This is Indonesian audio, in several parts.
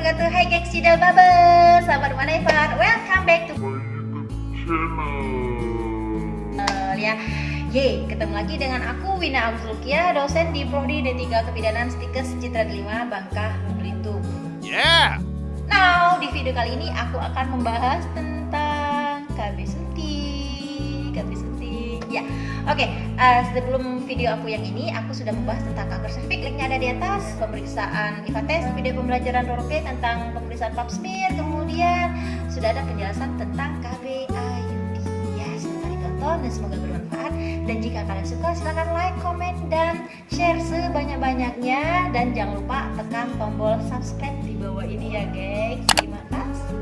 wabarakatuh. Hai gengs Cidal Babes, sahabat Manevar, welcome back to channel ya. Ketemu lagi dengan aku Wina Abdulkia, dosen di Prodi D3 Kebidanan Stikes Citra 5 Bangka Belitung. Now, di video kali ini aku akan membahas tentang KB suntik. Ya, oke. Sebelum video aku yang ini, aku sudah membahas tentang kanker serviks. Linknya ada di atas. Pemeriksaan IVA test, video pembelajaran Roroke tentang pemeriksaan pap smear. Kemudian sudah ada penjelasan tentang KB IUD. Ya, silahkan ditonton dan semoga bermanfaat. Dan jika kalian suka, silahkan like, comment, dan share sebanyak-banyaknya. Dan jangan lupa tekan tombol subscribe di bawah ini ya, guys. Terima kasih.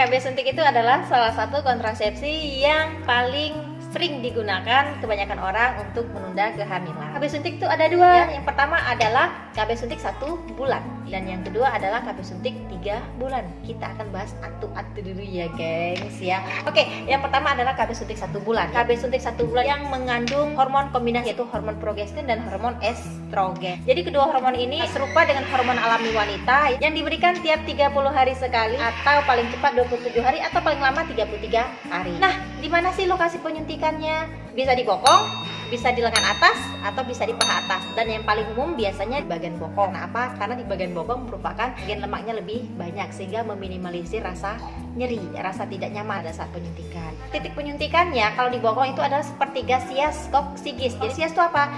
KB suntik itu adalah salah satu kontrasepsi yang paling sering digunakan kebanyakan orang untuk menunda kehamilan. KB suntik itu ada dua. Yang pertama adalah KB suntik 1 bulan dan yang kedua adalah KB suntik 3 bulan. Kita akan bahas atu-atu dulu ya, gengs ya. Oke, yang pertama adalah KB suntik 1 bulan. KB suntik 1 bulan yang mengandung hormon kombinasi yaitu hormon progesteron dan hormon estrogen. Jadi kedua hormon ini serupa dengan hormon alami wanita yang diberikan tiap 30 hari sekali atau paling cepat 27 hari atau paling lama 33 hari. Nah, di mana sih lokasi penyuntikannya? Bisa di bokong, bisa di lengan atas, atau bisa di paha atas. Dan yang paling umum biasanya di bagian bokong. Kenapa? Karena di bagian bokong merupakan bagian lemaknya lebih banyak sehingga meminimalisir rasa nyeri, rasa tidak nyaman pada saat penyuntikan. Titik penyuntikannya kalau di bokong itu adalah sepertiga sias koksigis. Jadi sias itu apa?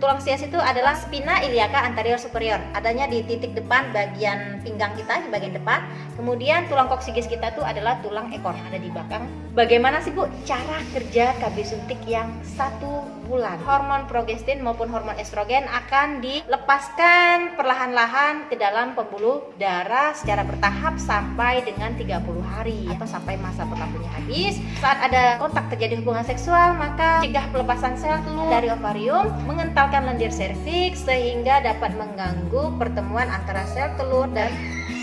Tulang sias itu adalah spina iliaca anterior superior. Adanya di titik depan bagian pinggang kita, di bagian depan. Kemudian tulang koksigis kita itu adalah tulang ekor yang ada di belakang. Bagaimana sih Bu cara kerja KB suntik yang 1 bulan? Hormon progesteron maupun hormon estrogen akan dilepaskan perlahan-lahan ke dalam pembuluh darah secara bertahap sampai dengan 30 hari atau sampai masa pertambahnya habis. Saat ada kontak terjadi hubungan seksual, maka cegah pelepasan sel telur dari ovarium, mengentalkan lendir serviks sehingga dapat mengganggu pertemuan antara sel telur dan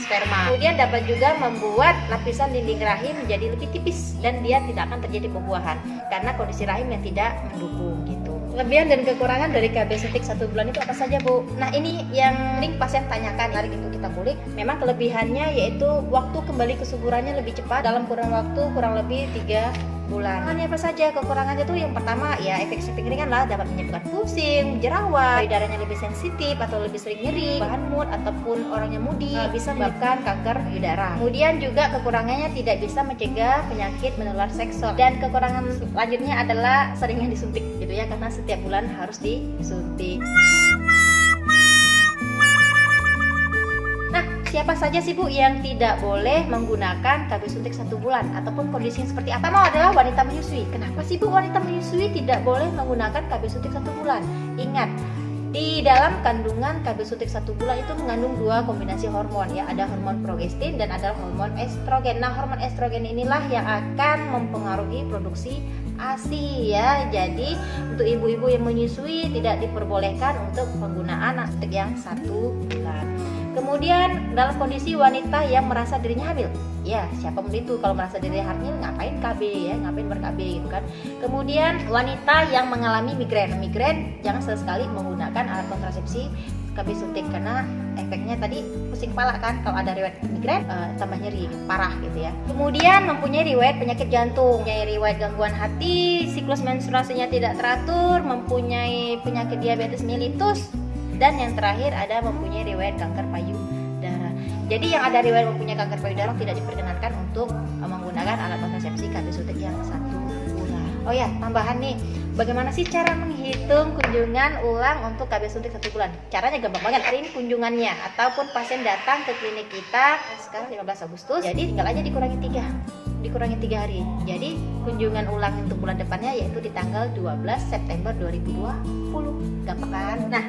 sperma. Kemudian dapat juga membuat lapisan dinding rahim menjadi lebih tipis dan dia tidak akan terjadi pembuahan karena kondisi rahim yang tidak mendukung gitu. Kelebihan dan kekurangan dari KB suntik 1 bulan itu apa saja, Bu? Nah, ini yang sering pasien tanyakan, menarik itu kita kulik. Memang kelebihannya yaitu waktu kembali kesuburannya lebih cepat dalam kurun waktu kurang lebih 3 bulan. Hanya apa saja kekurangannya tuh? Yang pertama ya efek samping ringan lah, dapat menyebabkan pusing, jerawat, payudaranya lebih sensitif atau lebih sering nyeri, bahan mood ataupun orangnya moody, bisa menyebabkan kanker payudara. Kemudian juga kekurangannya tidak bisa mencegah penyakit menular seksual. Dan kekurangan selanjutnya adalah seringnya disuntik gitu ya, karena setiap bulan harus disuntik. Siapa saja sih Bu yang tidak boleh menggunakan KB suntik 1 bulan ataupun kondisi yang seperti apa? Pertama adalah wanita menyusui. Kenapa sih Bu wanita menyusui tidak boleh menggunakan KB suntik 1 bulan? Ingat, di dalam kandungan KB suntik 1 bulan itu mengandung 2 kombinasi hormon ya, ada hormon progesteron dan ada hormon estrogen. Nah, hormon estrogen inilah yang akan mempengaruhi produksi ASI ya. Jadi untuk ibu-ibu yang menyusui tidak diperbolehkan untuk penggunaan suntik yang 1 bulan. Kemudian dalam kondisi wanita yang merasa dirinya hamil, ya siapa pun itu kalau merasa dirinya hamil ngapain KB ya, ngapain ber-KB gitu kan. Kemudian wanita yang mengalami migrain jangan sekali menggunakan alat kontrasepsi KB suntik karena efeknya tadi pusing kepala kan, kalau ada riwayat migrain tambah nyeri parah gitu ya. Kemudian mempunyai riwayat penyakit jantung, mempunyai riwayat gangguan hati, siklus menstruasinya tidak teratur, mempunyai penyakit diabetes mellitus. Dan yang terakhir ada mempunyai riwayat kanker payudara. Jadi yang ada riwayat mempunyai kanker payudara tidak diperkenankan untuk menggunakan alat kontrasepsi KB suntik yang 1 bulan. Oh ya, tambahan nih, bagaimana sih cara menghitung kunjungan ulang untuk KB suntik 1 bulan? Caranya gampang banget. Hari ini kunjungannya ataupun pasien datang ke klinik kita sekarang 15 Agustus. Jadi tinggal aja dikurangi 3 hari. Jadi kunjungan ulang untuk bulan depannya yaitu di tanggal 12 September 2020. Gampang kan? Nah,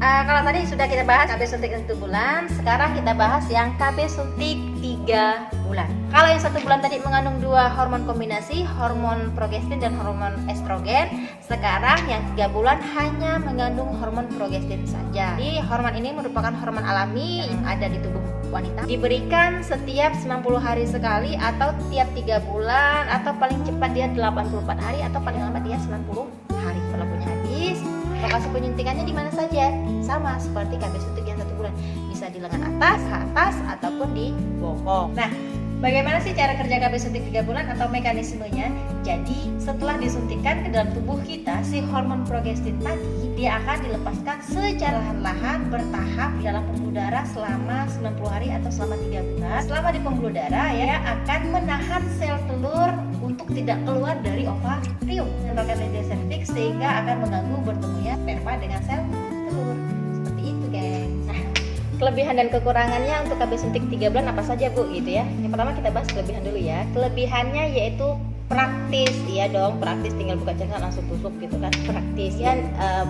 Kalau tadi sudah kita bahas KB suntik 1 bulan, sekarang kita bahas yang KB suntik 3 bulan. Kalau yang 1 bulan tadi mengandung 2 hormon kombinasi, hormon progestin dan hormon estrogen. Sekarang yang 3 bulan hanya mengandung hormon progestin saja. Jadi hormon ini merupakan hormon alami yang ada di tubuh wanita. Diberikan setiap 90 hari sekali atau tiap 3 bulan atau paling cepat dia 84 hari atau paling lambat dia 90 hari. Walaupun habis, lokasi penyuntikannya di mana saja, sama seperti KB suntik yang 1 bulan, bisa di lengan atas ataupun di bokong. Nah, bagaimana sih cara kerja KB suntik 3 bulan atau mekanismenya? Jadi setelah disuntikkan ke dalam tubuh kita, si hormon progestin tadi dia akan dilepaskan secara perlahan bertahap di dalam pembuluh darah selama 90 hari atau selama 3 bulan. Selama di pembuluh darah ya akan menahan sel telur untuk tidak keluar dari ovarium atau media serviks, sehingga akan mengganggu bertemunya sperma dengan sel telur. Seperti itu, gengs. Nah, kelebihan dan kekurangannya untuk KB suntik 3 bulan apa saja, Bu, gitu ya. Yang pertama kita bahas kelebihan dulu ya. Kelebihannya yaitu praktis, iya dong, praktis, tinggal buka cangkang langsung tusuk gitu kan, praktis ya.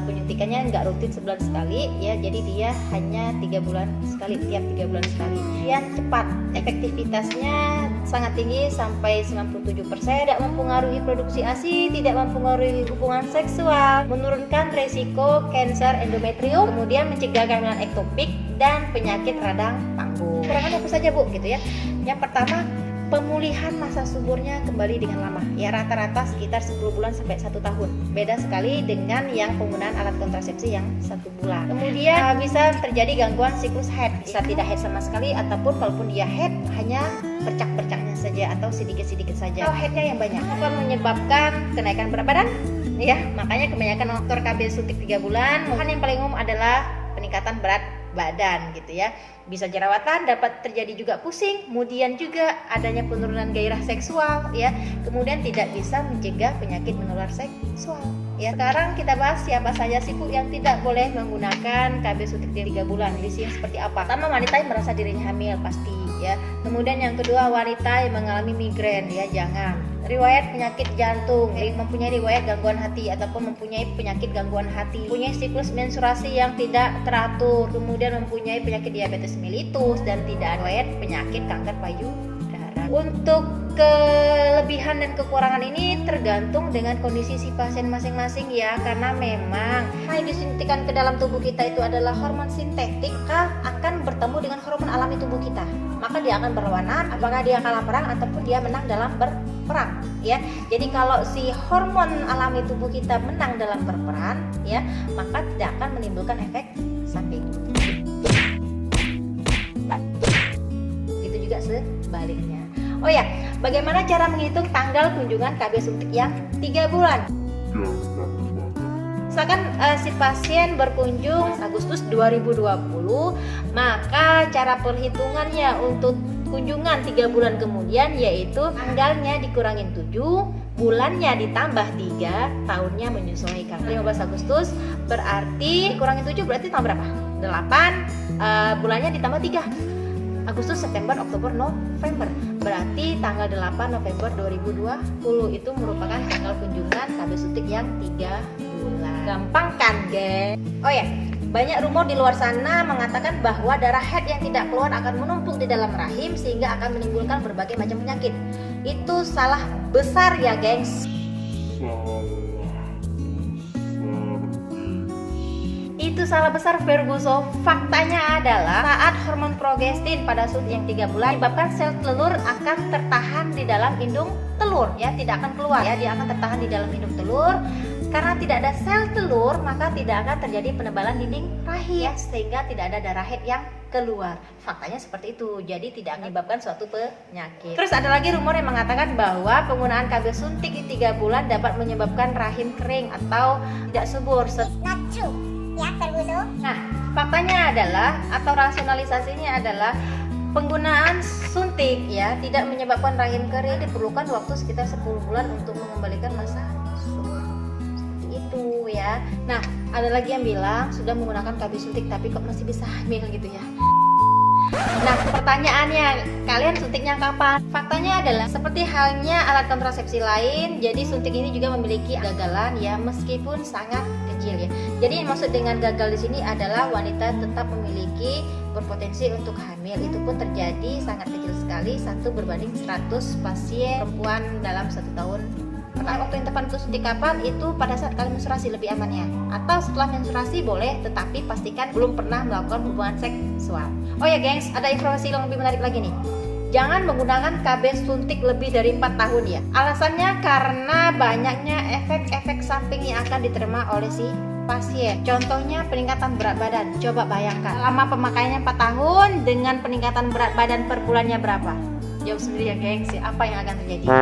Penyuntikannya nggak rutin sebulan sekali ya, jadi dia hanya 3 bulan sekali, tiap 3 bulan sekali. Yang cepat, efektivitasnya sangat tinggi sampai 97%, tidak mempengaruhi produksi ASI, tidak mempengaruhi hubungan seksual, menurunkan resiko kanker endometrium, kemudian mencegah kehamilan ektopik dan penyakit radang panggung. Kekurangannya apa saja, Bu, gitu ya. Yang pertama, pemulihan masa suburnya kembali dengan lama ya, rata-rata sekitar 10 bulan sampai 1 tahun. Beda sekali dengan yang penggunaan alat kontrasepsi yang 1 bulan. Kemudian bisa terjadi gangguan siklus haid, bisa tidak haid sama sekali, ataupun kalaupun dia haid hanya bercak-bercaknya saja atau sedikit-sedikit saja. Kalau haidnya yang banyak akan menyebabkan kenaikan berat badan ya, makanya kebanyakan faktor KB suntik 3 bulan. Yang paling umum adalah peningkatan berat badan gitu ya. Bisa jerawatan, dapat terjadi juga pusing, kemudian juga adanya penurunan gairah seksual ya. Kemudian tidak bisa mencegah penyakit menular seksual ya. Sekarang kita bahas siapa saja sih, Bu, yang tidak boleh menggunakan KB suntik 3 bulan. Kondisinya seperti apa? Pertama, wanita yang merasa dirinya hamil pasti ya. Kemudian yang kedua, wanita yang mengalami migrain ya, jangan. Riwayat penyakit jantung, mempunyai riwayat gangguan hati ataupun mempunyai penyakit gangguan hati, mempunyai siklus menstruasi yang tidak teratur, kemudian mempunyai penyakit diabetes mellitus dan tidak ada riwayat penyakit kanker payudara. Untuk kelebihan dan kekurangan ini tergantung dengan kondisi si pasien masing-masing ya, karena memang yang disuntikan ke dalam tubuh kita itu adalah hormon sintetik, maka akan bertemu dengan hormon alami tubuh kita, maka dia akan berlawanan, apakah dia kalah perang ataupun dia menang dalam berperang ya. Jadi kalau si hormon alami tubuh kita menang dalam berperan ya, maka tidak akan menimbulkan efek samping. Itu juga sebaliknya. Oh ya, bagaimana cara menghitung tanggal kunjungan KB suntik yang 3 bulan? Misalkan si pasien berkunjung Agustus 2020, maka cara perhitungannya untuk kunjungan 3 bulan kemudian yaitu tanggalnya dikurangin 7, bulannya ditambah 3, tahunnya menyesuaikan. 15 Agustus berarti dikurangin 7 berarti tanggal berapa? 8, bulannya ditambah 3. Agustus, September, Oktober, November. Berarti tanggal 8 November 2020 itu merupakan tanggal kunjungan KB suntik yang 3 bulan. Gampang kan, geng? Oh ya, banyak rumor di luar sana mengatakan bahwa darah haid yang tidak keluar akan menumpuk di dalam rahim sehingga akan menimbulkan berbagai macam penyakit. Itu salah besar ya, gengs. Itu salah besar, Ferguson. Faktanya adalah saat hormon progestin pada suntik yang 3 bulan menyebabkan sel telur akan tertahan di dalam indung telur ya, tidak akan keluar ya, dia akan tertahan di dalam indung telur. Karena tidak ada sel telur, maka tidak akan terjadi penebalan dinding rahim ya, sehingga tidak ada darah haid yang keluar. Faktanya seperti itu. Jadi tidak menyebabkan suatu penyakit. Terus ada lagi rumor yang mengatakan bahwa penggunaan KB suntik di 3 bulan dapat menyebabkan rahim kering atau tidak subur. Not true. Ya, Ferguson. Nah, faktanya adalah atau rasionalisasinya adalah penggunaan suntik ya tidak menyebabkan rahim kering, diperlukan waktu sekitar 10 bulan untuk mengembalikan masa subur. Seperti itu ya. Nah, ada lagi yang bilang sudah menggunakan KB suntik tapi kok masih bisa hamil gitu ya. Nah, pertanyaannya, kalian suntiknya kapan? Faktanya adalah seperti halnya alat kontrasepsi lain, jadi suntik ini juga memiliki kegagalan ya, meskipun sangat kecil ya. Jadi yang maksud dengan gagal di sini adalah wanita tetap memiliki berpotensi untuk hamil. Itu pun terjadi sangat kecil sekali, 1 berbanding 100 pasien perempuan dalam 1 tahun. Waktu yang tepat untuk suntik kapan? Itu pada saat kalian menstruasi lebih aman ya. Atau setelah menstruasi boleh, tetapi pastikan belum pernah melakukan hubungan seksual. Oh ya gengs, ada informasi yang lebih menarik lagi nih. Jangan menggunakan KB suntik lebih dari 4 tahun ya. Alasannya karena banyaknya efek-efek samping yang akan diterima oleh si pasien. Contohnya peningkatan berat badan. Coba bayangkan, lama pemakaiannya 4 tahun dengan peningkatan berat badan per bulannya berapa? Jawab sendiri ya gengs, apa yang akan terjadi ya.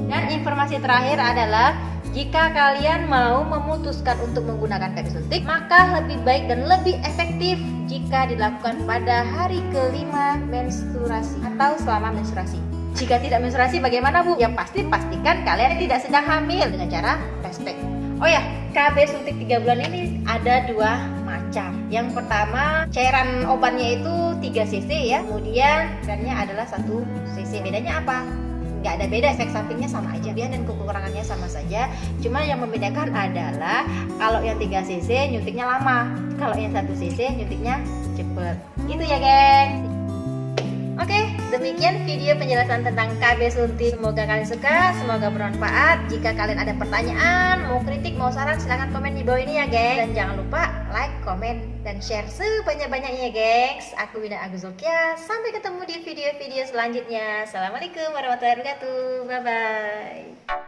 Dan informasi terakhir adalah jika kalian mau memutuskan untuk menggunakan KB suntik, maka lebih baik dan lebih efektif jika dilakukan pada hari kelima menstruasi atau selama menstruasi. Jika tidak menstruasi bagaimana Bu? Ya pastikan kalian tidak sedang hamil dengan cara respect. Oh ya, KB suntik 3 bulan ini ada 2 macam. Yang pertama, cairan obatnya itu 3 cc ya. Kemudian cairannya adalah 1 cc. Bedanya apa? Nggak ada beda, efek sampingnya sama aja, dan kekurangannya sama saja. Cuma yang membedakan adalah kalau yang 3 cc nyuntiknya lama, kalau yang 1 cc nyuntiknya cepet. Itu ya geng. Oke, demikian video penjelasan tentang KB suntik. Semoga kalian suka, semoga bermanfaat. Jika kalian ada pertanyaan, mau kritik, mau saran, silahkan komen di bawah ini ya geng. Dan jangan lupa like, komen, dan share sebanyak-banyaknya ya gengs. Aku Wina Aguzokya. Sampai ketemu di video-video selanjutnya. Assalamualaikum warahmatullahi wabarakatuh. Bye-bye.